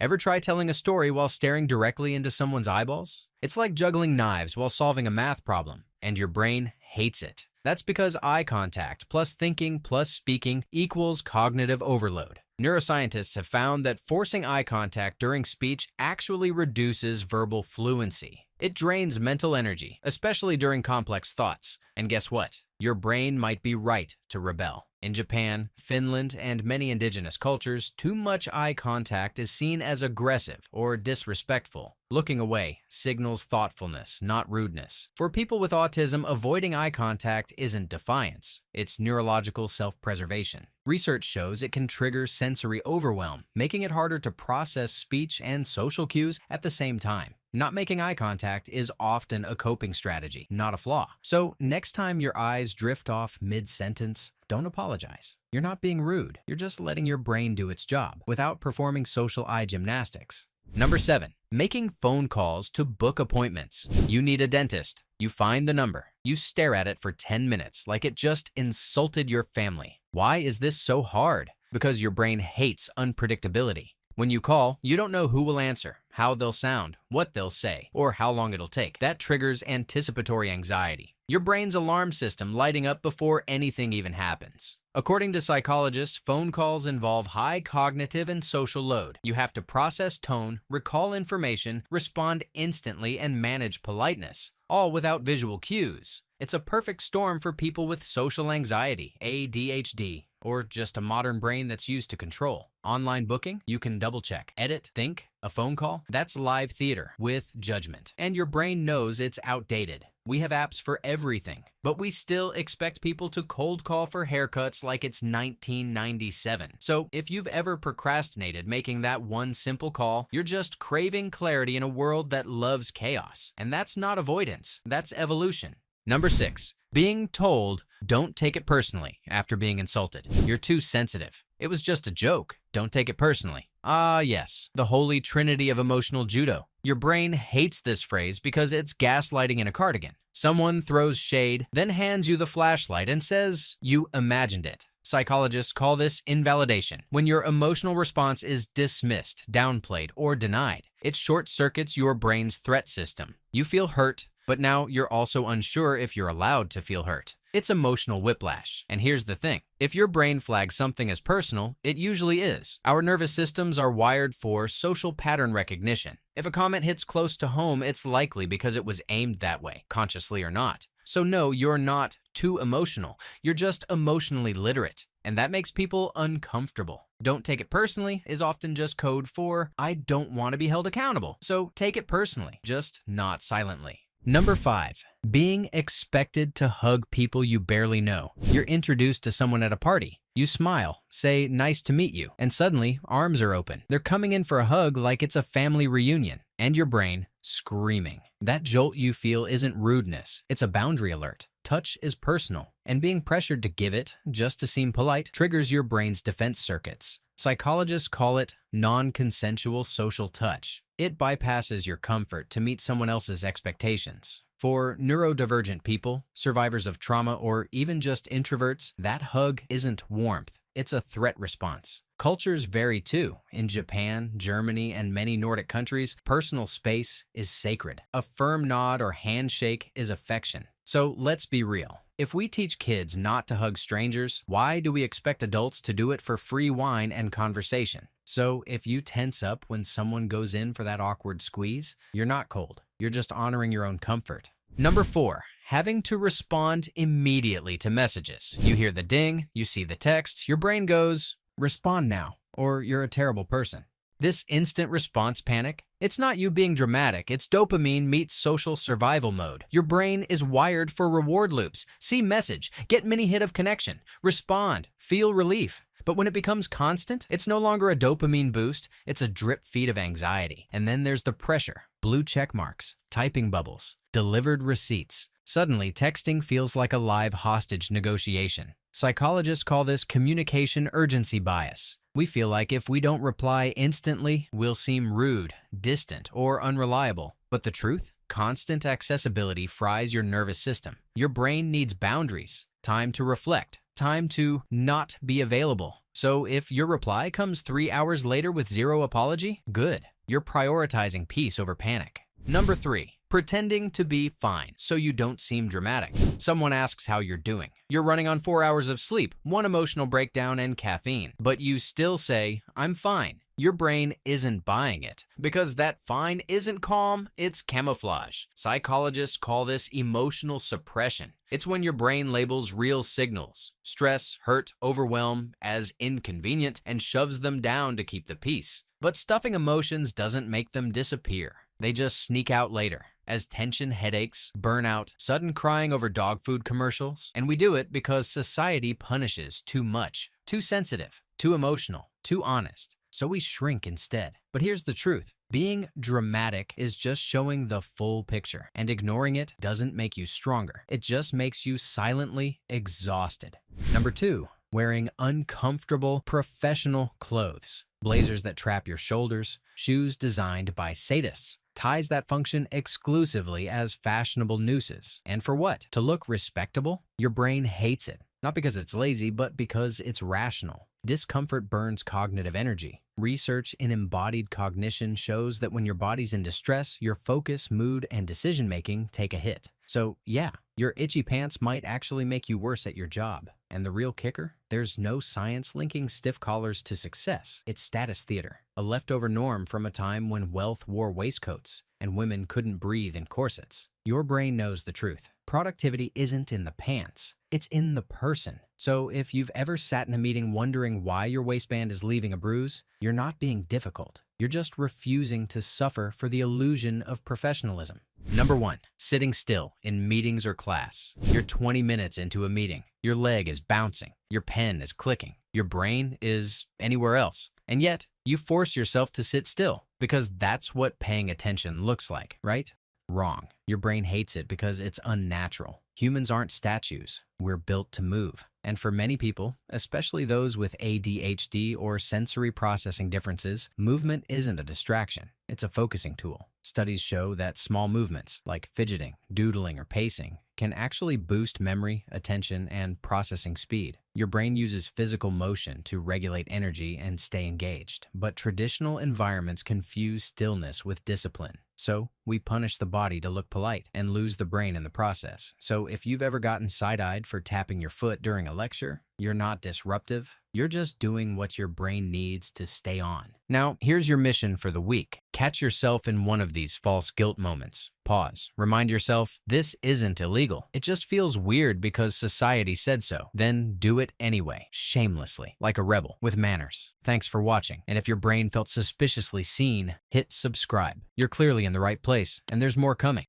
Ever try telling a story while staring directly into someone's eyeballs? It's like juggling knives while solving a math problem, and your brain hates it. That's because eye contact plus thinking plus speaking equals cognitive overload. Neuroscientists have found that forcing eye contact during speech actually reduces verbal fluency. It drains mental energy, especially during complex thoughts. And guess what? Your brain might be right to rebel. In Japan, Finland, and many indigenous cultures, too much eye contact is seen as aggressive or disrespectful. Looking away signals thoughtfulness, not rudeness. For people with autism, avoiding eye contact isn't defiance. It's neurological self-preservation. Research shows it can trigger sensory overwhelm, making it harder to process speech and social cues at the same time. Not making eye contact is often a coping strategy, not a flaw. So next time your eyes drift off mid-sentence, don't apologize. You're not being rude. You're just letting your brain do its job without performing social eye gymnastics. Number 7, making phone calls to book appointments. You need a dentist. You find the number. You stare at it for 10 minutes like it just insulted your family. Why is this so hard? Because your brain hates unpredictability. When you call, you don't know who will answer, how they'll sound, what they'll say, or how long it'll take. That triggers anticipatory anxiety. Your brain's alarm system lighting up before anything even happens. According to psychologists, phone calls involve high cognitive and social load. You have to process tone, recall information, respond instantly, and manage politeness, all without visual cues. It's a perfect storm for people with social anxiety, ADHD, or just a modern brain that's used to control. Online booking, you can double-check, edit, think. A phone call, that's live theater with judgment. And your brain knows it's outdated. We have apps for everything, but we still expect people to cold call for haircuts like it's 1997. So if you've ever procrastinated making that one simple call, you're just craving clarity in a world that loves chaos. And that's not avoidance, that's evolution. Number 6, being told, don't take it personally after being insulted. You're too sensitive. It was just a joke. Don't take it personally. Ah, yes, the holy trinity of emotional judo. Your brain hates this phrase because it's gaslighting in a cardigan. Someone throws shade, then hands you the flashlight and says, you imagined it. Psychologists call this invalidation, when your emotional response is dismissed, downplayed, or denied. It short-circuits your brain's threat system. You feel hurt, but now you're also unsure if you're allowed to feel hurt. It's emotional whiplash. And here's the thing. If your brain flags something as personal, it usually is. Our nervous systems are wired for social pattern recognition. If a comment hits close to home, it's likely because it was aimed that way, consciously or not. So no, you're not too emotional. You're just emotionally literate. And that makes people uncomfortable. Don't take it personally is often just code for, I don't want to be held accountable. So take it personally, just not silently. Number 5, being expected to hug people you barely know. You're introduced to someone at a party. You smile, say, nice to meet you, and suddenly arms are open. They're coming in for a hug like it's a family reunion, and your brain screaming. That jolt you feel isn't rudeness, it's a boundary alert. Touch is personal, and being pressured to give it, just to seem polite, triggers your brain's defense circuits. Psychologists call it non-consensual social touch. It bypasses your comfort to meet someone else's expectations. For neurodivergent people, survivors of trauma, or even just introverts, that hug isn't warmth, it's a threat response. Cultures vary too. In Japan, Germany, and many Nordic countries, personal space is sacred. A firm nod or handshake is affection. So let's be real. If we teach kids not to hug strangers, why do we expect adults to do it for free wine and conversation? So if you tense up when someone goes in for that awkward squeeze, you're not cold. You're just honoring your own comfort. Number 4, having to respond immediately to messages. You hear the ding, you see the text, your brain goes, respond now, or you're a terrible person. This instant response panic, it's not you being dramatic, it's dopamine meets social survival mode. Your brain is wired for reward loops. See message, get mini hit of connection, respond, feel relief. But when it becomes constant, it's no longer a dopamine boost, it's a drip feed of anxiety. And then there's the pressure, blue check marks, typing bubbles, delivered receipts. Suddenly, texting feels like a live hostage negotiation. Psychologists call this communication urgency bias. We feel like if we don't reply instantly, we'll seem rude, distant, or unreliable. But the truth? Constant accessibility fries your nervous system. Your brain needs boundaries, time to reflect, time to not be available. So if your reply comes 3 hours later with zero apology, good. You're prioritizing peace over panic. Number 3. Pretending to be fine so you don't seem dramatic. Someone asks how you're doing. You're running on 4 hours of sleep, one emotional breakdown, and caffeine. But you still say, "I'm fine." Your brain isn't buying it because that fine isn't calm, it's camouflage. Psychologists call this emotional suppression. It's when your brain labels real signals, stress, hurt, overwhelm, as inconvenient and shoves them down to keep the peace. But stuffing emotions doesn't make them disappear. They just sneak out later, as tension, headaches, burnout, sudden crying over dog food commercials. And we do it because society punishes too much, too sensitive, too emotional, too honest. So we shrink instead. But here's the truth. Being dramatic is just showing the full picture, and ignoring it doesn't make you stronger. It just makes you silently exhausted. Number 2, wearing uncomfortable professional clothes. Blazers that trap your shoulders, shoes designed by sadists, ties that function exclusively as fashionable nooses. And for what? To look respectable? Your brain hates it. Not because it's lazy, but because it's rational. Discomfort burns cognitive energy. Research in embodied cognition shows that when your body's in distress, your focus, mood, and decision-making take a hit. So yeah, your itchy pants might actually make you worse at your job. And the real kicker? There's no science linking stiff collars to success. It's status theater, a leftover norm from a time when wealth wore waistcoats and women couldn't breathe in corsets. Your brain knows the truth. Productivity isn't in the pants, it's in the person. So if you've ever sat in a meeting wondering why your waistband is leaving a bruise, you're not being difficult. You're just refusing to suffer for the illusion of professionalism. Number 1, sitting still in meetings or class. You're 20 minutes into a meeting. Your leg is bouncing. Your pen is clicking. Your brain is anywhere else. And yet, you force yourself to sit still because that's what paying attention looks like, right? Wrong. Your brain hates it because it's unnatural. Humans aren't statues. We're built to move. And for many people, especially those with ADHD or sensory processing differences, movement isn't a distraction. It's a focusing tool. Studies show that small movements, like fidgeting, doodling, or pacing, can actually boost memory, attention, and processing speed. Your brain uses physical motion to regulate energy and stay engaged, but traditional environments confuse stillness with discipline. So we punish the body to look polite and lose the brain in the process. So if you've ever gotten side-eyed for tapping your foot during a lecture, you're not disruptive. You're just doing what your brain needs to stay on. Now, here's your mission for the week. Catch yourself in one of these false guilt moments. Pause. Remind yourself, this isn't illegal. It just feels weird because society said so. Then do it anyway, shamelessly, like a rebel, with manners. Thanks for watching. And if your brain felt suspiciously seen, hit subscribe. You're clearly in the right place, and there's more coming.